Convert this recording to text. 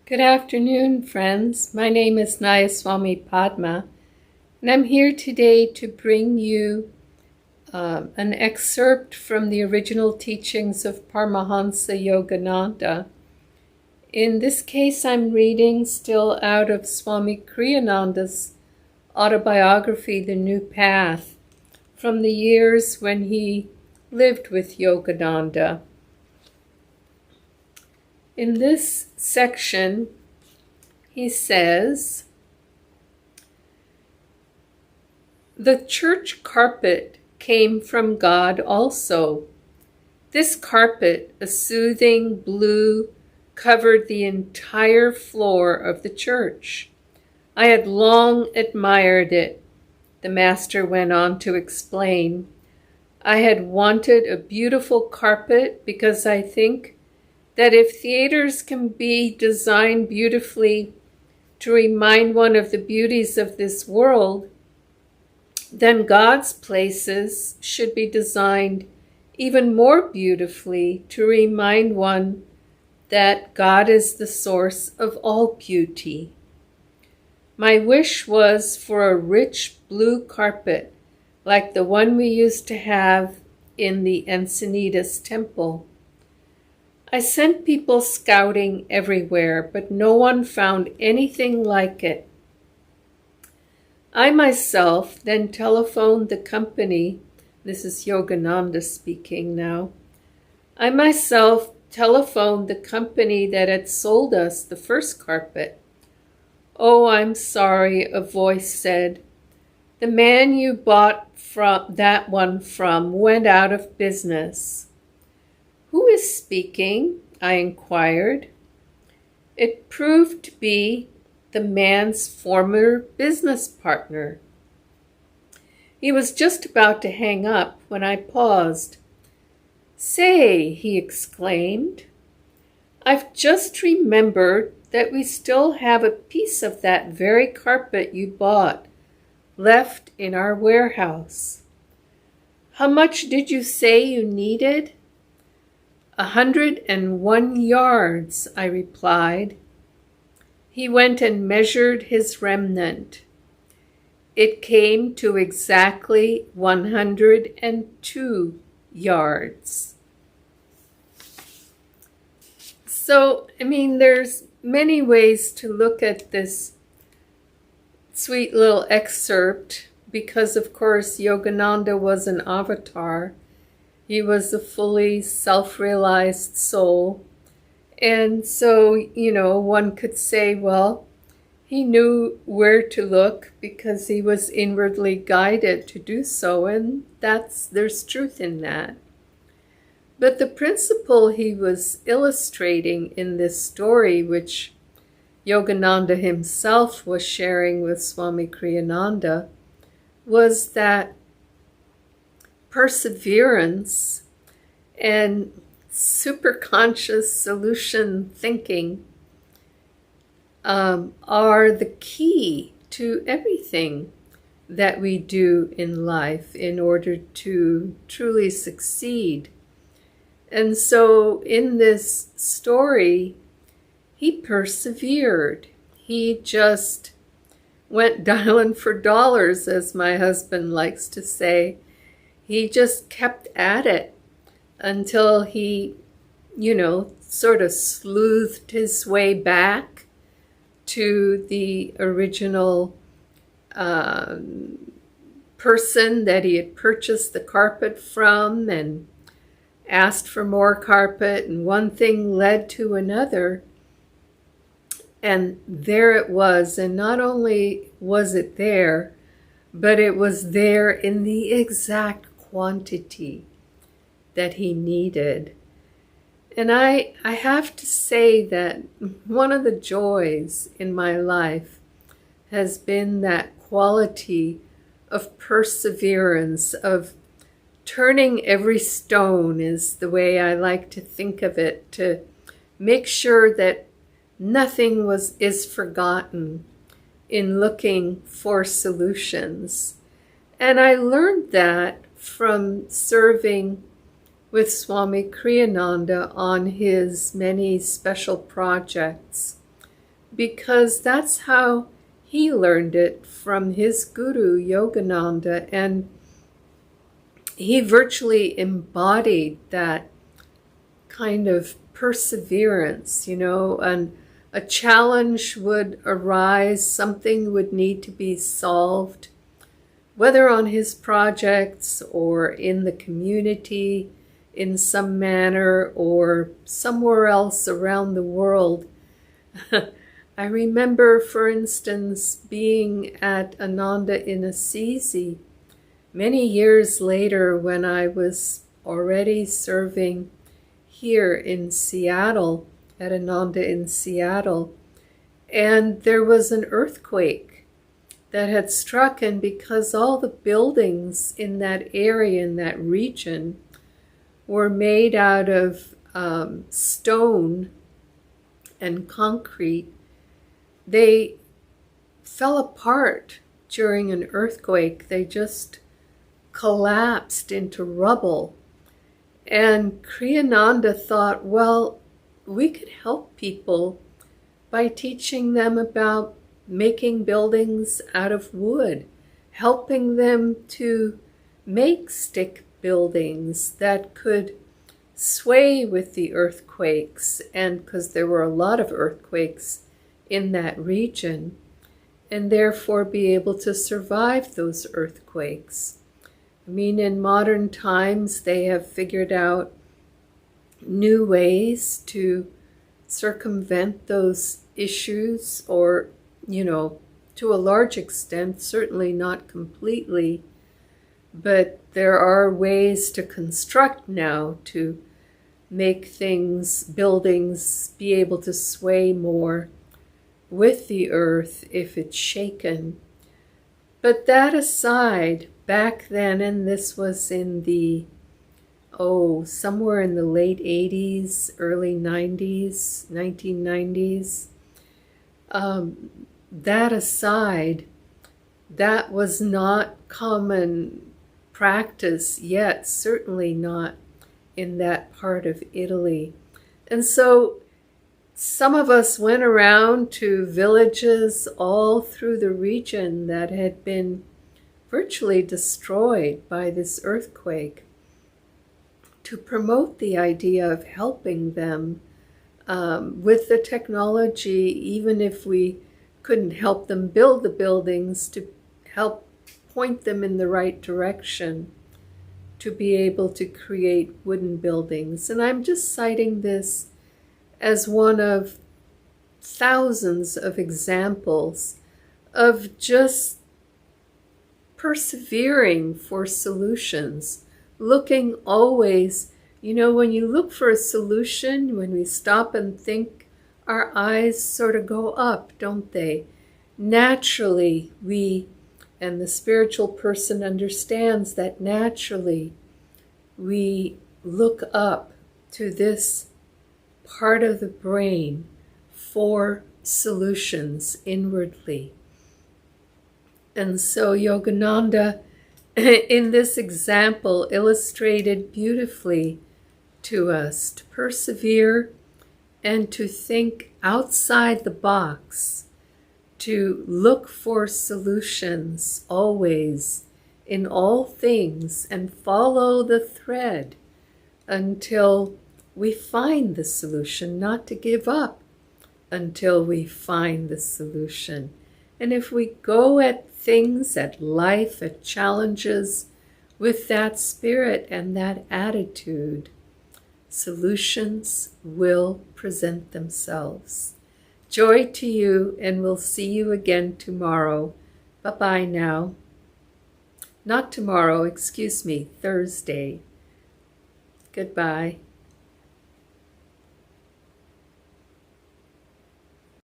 Good afternoon, friends. My name is Nayaswami Padma, and I'm here today to bring you an excerpt from the original teachings of Paramahansa Yogananda. In this case, I'm reading still out of Swami Kriyananda's autobiography, The New Path, from the years when he lived with Yogananda. In this section, he says, "The church carpet came from God also. This carpet, a soothing blue, covered the entire floor of the church. I had long admired it," the master went on to explain. "I had wanted a beautiful carpet because I think that if theaters can be designed beautifully to remind one of the beauties of this world, then God's places should be designed even more beautifully to remind one that God is the source of all beauty. My wish was for a rich blue carpet like the one we used to have in the Encinitas temple. I sent people scouting everywhere, but no one found anything like it. I myself then telephoned the company," this is Yogananda speaking now, "I myself telephoned the company that had sold us the first carpet. 'Oh, I'm sorry,' a voice said. 'The man you bought that one from went out of business.' 'Who is speaking?' I inquired. It proved to be the man's former business partner. He was just about to hang up when I paused. 'Say,' he exclaimed, 'I've just remembered that we still have a piece of that very carpet you bought left in our warehouse. How much did you say you needed?' 101 yards, I replied. He went and measured his remnant. It came to exactly 102 yards. So, there's many ways to look at this sweet little excerpt because, of course, Yogananda was an avatar. He was a fully self-realized soul. And so, one could say, well, he knew where to look because he was inwardly guided to do so, and there's truth in that. But the principle he was illustrating in this story, which Yogananda himself was sharing with Swami Kriyananda, was that perseverance and superconscious solution thinking are the key to everything that we do in life in order to truly succeed. And so in this story, he persevered. He just went dialing for dollars, as my husband likes to say. He just kept at it until he, sort of sleuthed his way back to the original person that he had purchased the carpet from and asked for more carpet, and one thing led to another. And there it was, and not only was it there, but it was there in the exact quantity that he needed. And I have to say that one of the joys in my life has been that quality of perseverance, of turning every stone is the way I like to think of it, to make sure that nothing is forgotten in looking for solutions. And I learned that from serving with Swami Kriyananda on his many special projects. because that's how he learned it from his guru, Yogananda, and he virtually embodied that kind of perseverance, and a challenge would arise, something would need to be solved, whether on his projects or in the community in some manner or somewhere else around the world. I remember, for instance, being at Ananda in Assisi many years later when I was already serving here in Seattle, at Ananda in Seattle, and there was an earthquake that had struck, and because all the buildings in that area, in that region, were made out of stone and concrete, they fell apart during an earthquake. They just collapsed into rubble. And Kriyananda thought, well, we could help people by teaching them about making buildings out of wood, helping them to make stick buildings that could sway with the earthquakes, and because there were a lot of earthquakes in that region, and therefore be able to survive those earthquakes. I mean, in modern times, they have figured out new ways to circumvent those issues, or, to a large extent, certainly not completely, but there are ways to construct now to make things, buildings, be able to sway more with the earth if it's shaken. But that aside, back then, and this was in the, somewhere in the late 80s, early 90s, 1990s, that aside, that was not common practice yet, certainly not in that part of Italy. And so some of us went around to villages all through the region that had been virtually destroyed by this earthquake to promote the idea of helping them with the technology, even if we couldn't help them build the buildings, to help point them in the right direction to be able to create wooden buildings. And I'm just citing this as one of thousands of examples of just persevering for solutions, looking always, when you look for a solution, when we stop and think, our eyes sort of go up, don't they? Naturally, and the spiritual person understands that naturally we look up to this part of the brain for solutions inwardly. And so Yogananda, in this example, illustrated beautifully to us to persevere and to think outside the box, to look for solutions always in all things and follow the thread until we find the solution, not to give up until we find the solution. And if we go at things, at life, at challenges with that spirit and that attitude, solutions will present themselves. Joy to you, and we'll see you again tomorrow. Bye-bye now. Not tomorrow, excuse me, Thursday. Goodbye.